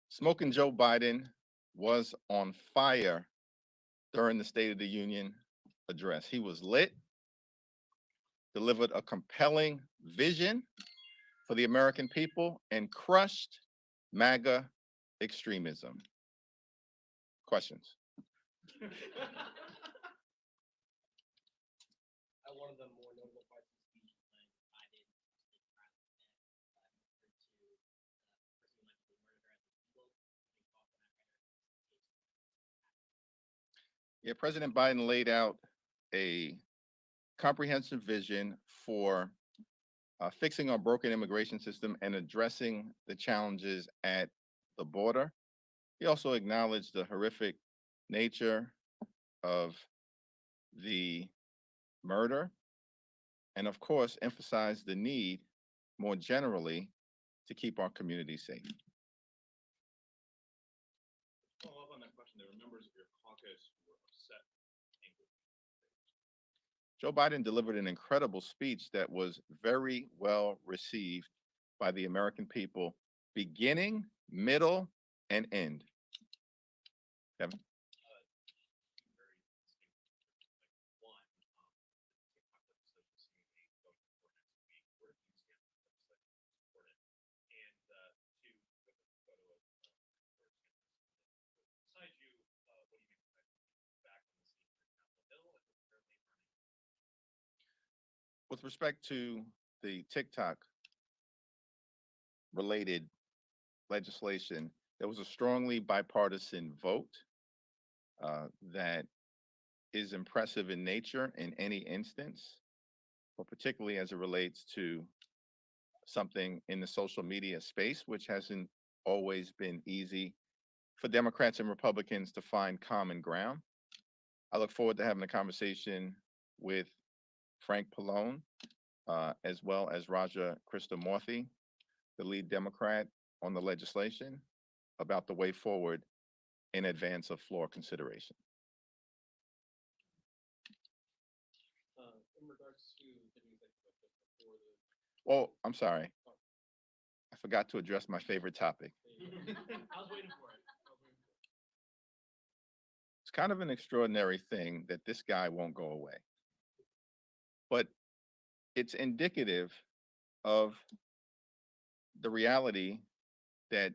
Smoking Joe Biden was on fire during the State of the Union address. He was lit, delivered a compelling vision for the American people, and crushed MAGA extremism. Questions? Yeah, President Biden laid out a comprehensive vision for fixing our broken immigration system and addressing the challenges at the border. He also acknowledged the horrific nature of the murder and, of course, emphasized the need more generally to keep our communities safe. Follow up on that question. There were members of your caucus who were upset. Joe Biden delivered an incredible speech that was very well received by the American people, beginning, middle, and end. Kevin? With respect to the TikTok related legislation, there was a strongly bipartisan vote that is impressive in nature in any instance, but particularly as it relates to something in the social media space, which hasn't always been easy for Democrats and Republicans to find common ground. I look forward to having a conversation with Frank Pallone, as well as Raja Krishnamurthy, the lead Democrat on the legislation, about the way forward in advance of floor consideration. In regards to the news that you just before the. Oh, I'm sorry. I forgot to address my favorite topic. I was waiting for it. It's kind of an extraordinary thing that this guy won't go away. But it's indicative of the reality that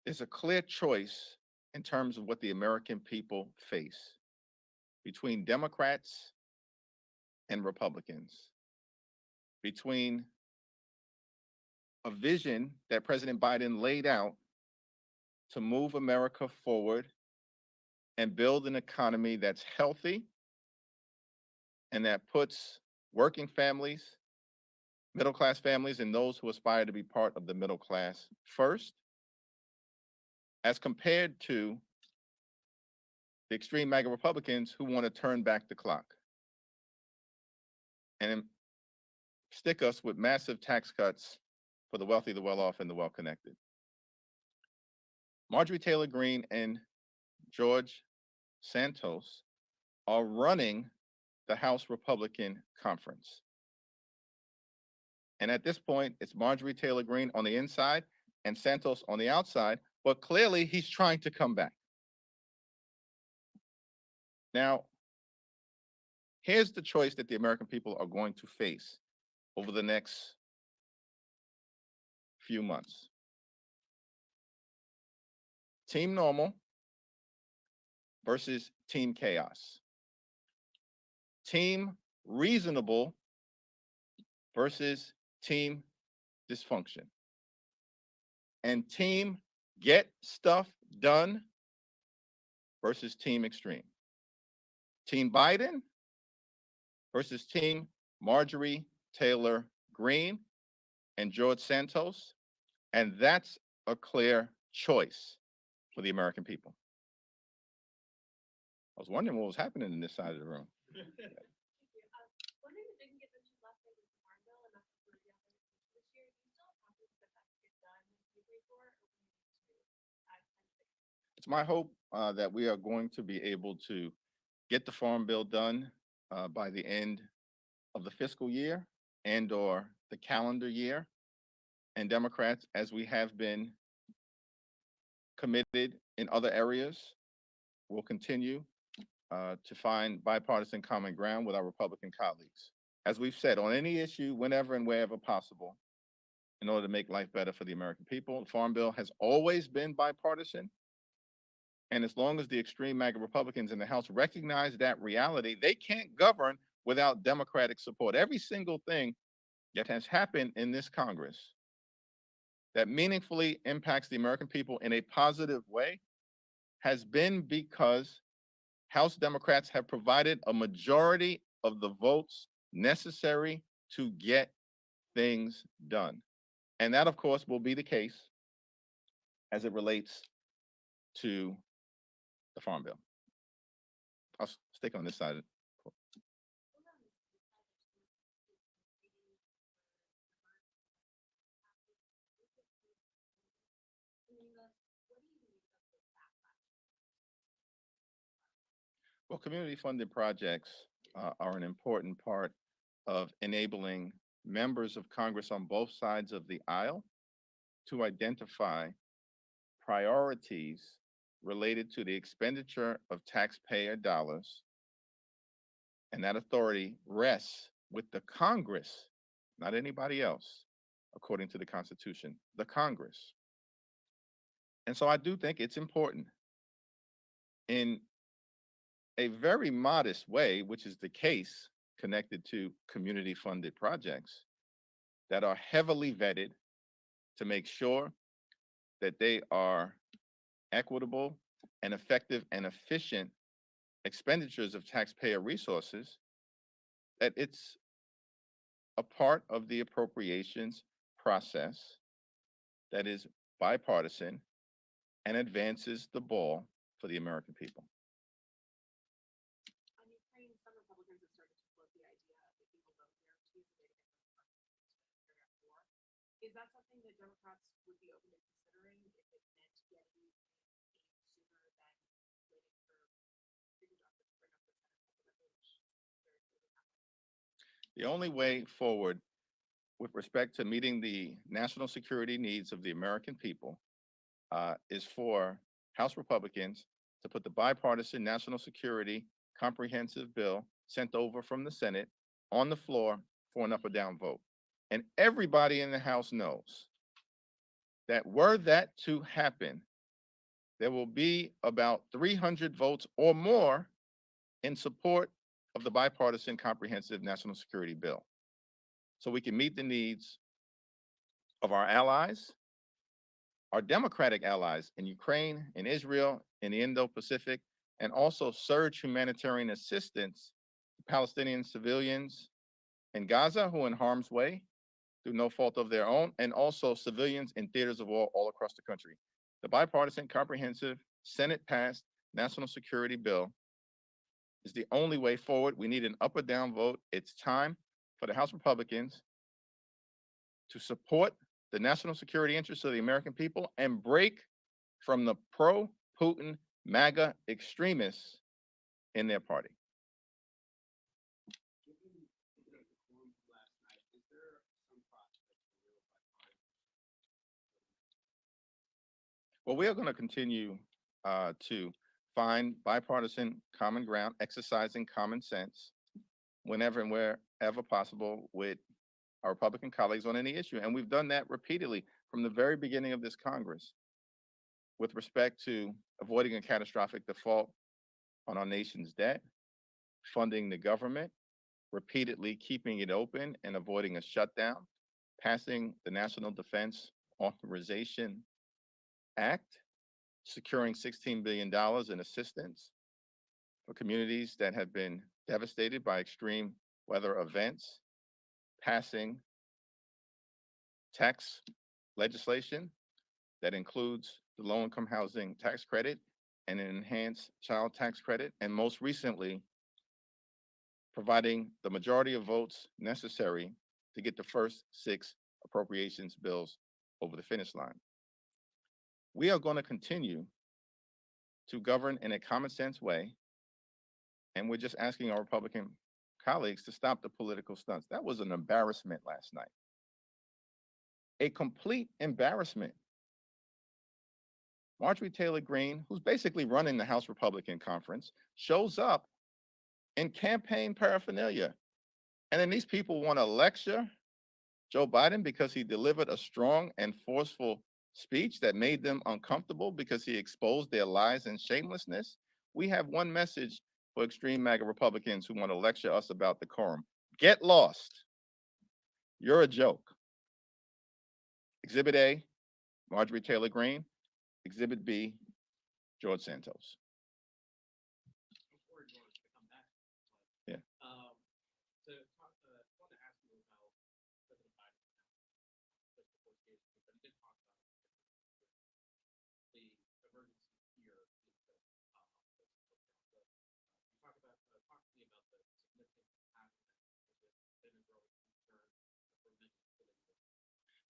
there's a clear choice in terms of what the American people face between Democrats and Republicans, between a vision that President Biden laid out to move America forward and build an economy that's healthy and that puts working families, middle class families, and those who aspire to be part of the middle class first, as compared to the extreme MAGA Republicans who want to turn back the clock and stick us with massive tax cuts for the wealthy, the well-off, and the well-connected. Marjorie Taylor Greene and George Santos are running the House Republican Conference. And at this point, it's Marjorie Taylor Greene on the inside and Santos on the outside, but clearly he's trying to come back. Now, here's the choice that the American people are going to face over the next few months. Team normal versus team chaos. Team reasonable versus team dysfunction. And team get stuff done versus team extreme. Team Biden versus team Marjorie Taylor Greene and George Santos. And that's a clear choice for the American people. I was wondering what was happening in this side of the room. It's my hope that we are going to be able to get the Farm Bill done by the end of the fiscal year and or the calendar year. and Democrats, as we have been committed in other areas, will continue to find bipartisan common ground with our Republican colleagues. As we've said, on any issue, whenever and wherever possible, in order to make life better for the American people. The Farm Bill has always been bipartisan. And as long as the extreme MAGA Republicans in the House recognize that reality, they can't govern without Democratic support. Every single thing that has happened in this Congress that meaningfully impacts the American people in a positive way has been because House Democrats have provided a majority of the votes necessary to get things done. And that, of course, will be the case as it relates to the Farm Bill. I'll stick on this side. Well, community funded projects are an important part of enabling members of Congress on both sides of the aisle to identify priorities related to the expenditure of taxpayer dollars. And that authority rests with the Congress, not anybody else, according to the Constitution, the Congress. And so I do think it's important in a very modest way, which is the case connected to community funded projects that are heavily vetted to make sure that they are equitable and effective and efficient expenditures of taxpayer resources, that it's a part of the appropriations process that is bipartisan and advances the ball for the American people. On Ukraine, some Republicans have started to float the idea that people vote guarantees that they get from the paragraph 4. Is that something that Democrats would be open to considering if it meant getting aid sooner than waiting for figure out to bring up the Senate supplemental, which very clearly happened? The only way forward with respect to meeting the national security needs of the American people is for House Republicans to put the bipartisan national security comprehensive bill sent over from the Senate on the floor for an up or down vote. And everybody in the House knows that were that to happen, there will be about 300 votes or more in support of the bipartisan comprehensive national security bill. So we can meet the needs of our allies, our democratic allies in Ukraine, in Israel, in the Indo-Pacific, and also surge humanitarian assistance to Palestinian civilians in Gaza who are in harm's way through no fault of their own, and also civilians in theaters of war all across the country. The bipartisan, comprehensive, Senate-passed national security bill is the only way forward. We need an up or down vote. It's time for the House Republicans to support the national security interests of the American people and break from the pro-Putin MAGA extremists in their party. Well, we are going to continue to find bipartisan common ground, exercising common sense whenever and wherever possible with our Republican colleagues on any issue. And we've done that repeatedly from the very beginning of this Congress with respect to avoiding a catastrophic default on our nation's debt, funding the government, repeatedly keeping it open and avoiding a shutdown, passing the National Defense Authorization Act, securing $16 billion in assistance for communities that have been devastated by extreme weather events, passing tax legislation that includes the low-income housing tax credit and an enhanced child tax credit, and most recently, providing the majority of votes necessary to get the first 6 appropriations bills over the finish line. We are going to continue to govern in a common sense way, and we're just asking our Republican colleagues to stop the political stunts. That was an embarrassment last night. a complete embarrassment. Marjorie Taylor Greene, who's basically running the House Republican Conference, shows up in campaign paraphernalia. And then these people want to lecture Joe Biden because he delivered a strong and forceful speech that made them uncomfortable because he exposed their lies and shamelessness. We have one message for extreme MAGA Republicans who want to lecture us about decorum. Get lost. You're a joke. Exhibit A, Marjorie Taylor Greene. Exhibit B, George Santos. Yeah.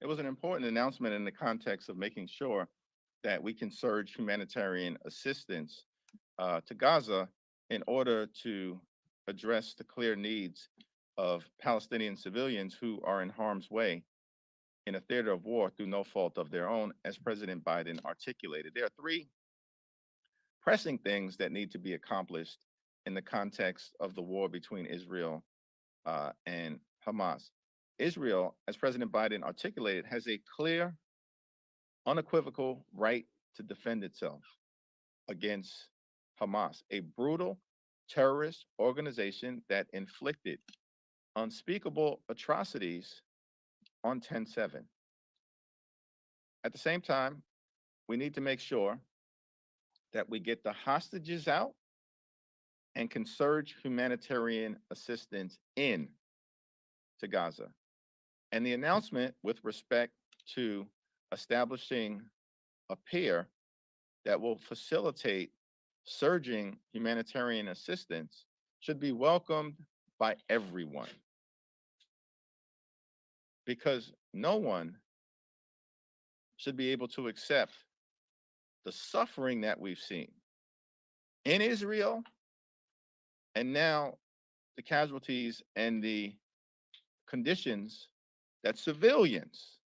It was an important announcement in the context of making sure that we can surge humanitarian assistance to Gaza in order to address the clear needs of Palestinian civilians who are in harm's way in a theater of war through no fault of their own, as President Biden articulated. There are three pressing things that need to be accomplished in the context of the war between Israel and Hamas. Israel, as President Biden articulated, has a clear, unequivocal right to defend itself against Hamas, a brutal terrorist organization that inflicted unspeakable atrocities on 10/7. At the same time, we need to make sure that we get the hostages out and can surge humanitarian assistance in to Gaza. And the announcement with respect to establishing a pier that will facilitate surging humanitarian assistance should be welcomed by everyone. Because no one should be able to accept the suffering that we've seen in Israel and now the casualties and the conditions that civilians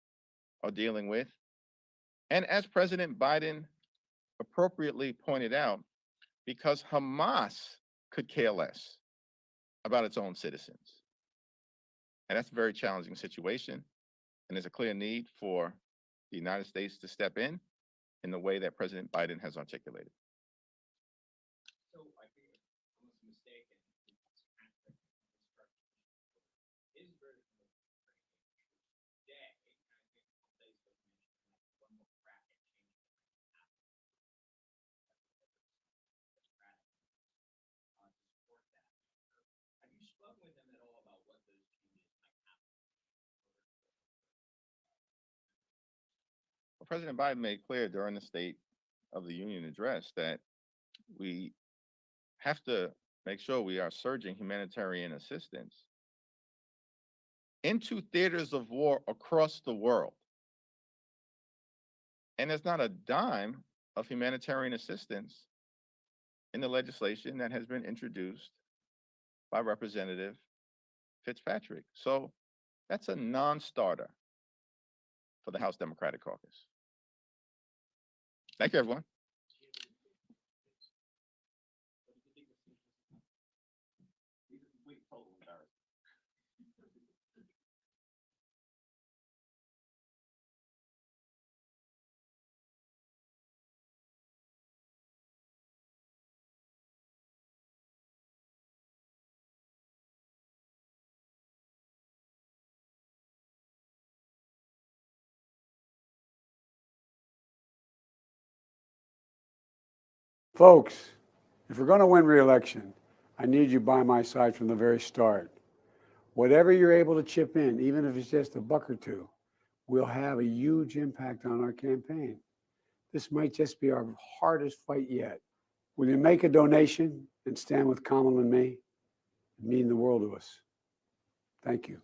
are dealing with. And as President Biden appropriately pointed out, because Hamas could care less about its own citizens. And that's a very challenging situation. And there's a clear need for the United States to step in the way that President Biden has articulated. So I think I'm mistaken. Israel today, and I think they mentioned one more bracket change to support that. Have you spoken with them at all about what those changes might happen? Well, President Biden made clear during the State of the Union address that we have to make sure we are surging humanitarian assistance into theaters of war across the world. And there's not a dime of humanitarian assistance in the legislation that has been introduced by Representative Fitzpatrick. So that's a non-starter for the House Democratic Caucus. Thank you, everyone. Folks, if we're going to win re-election, I need you by my side from the very start. Whatever you're able to chip in, even if it's just $1 or $2, will have a huge impact on our campaign. This might just be our hardest fight yet. Will you make a donation and stand with Kamal and me? It'd mean the world to us. Thank you.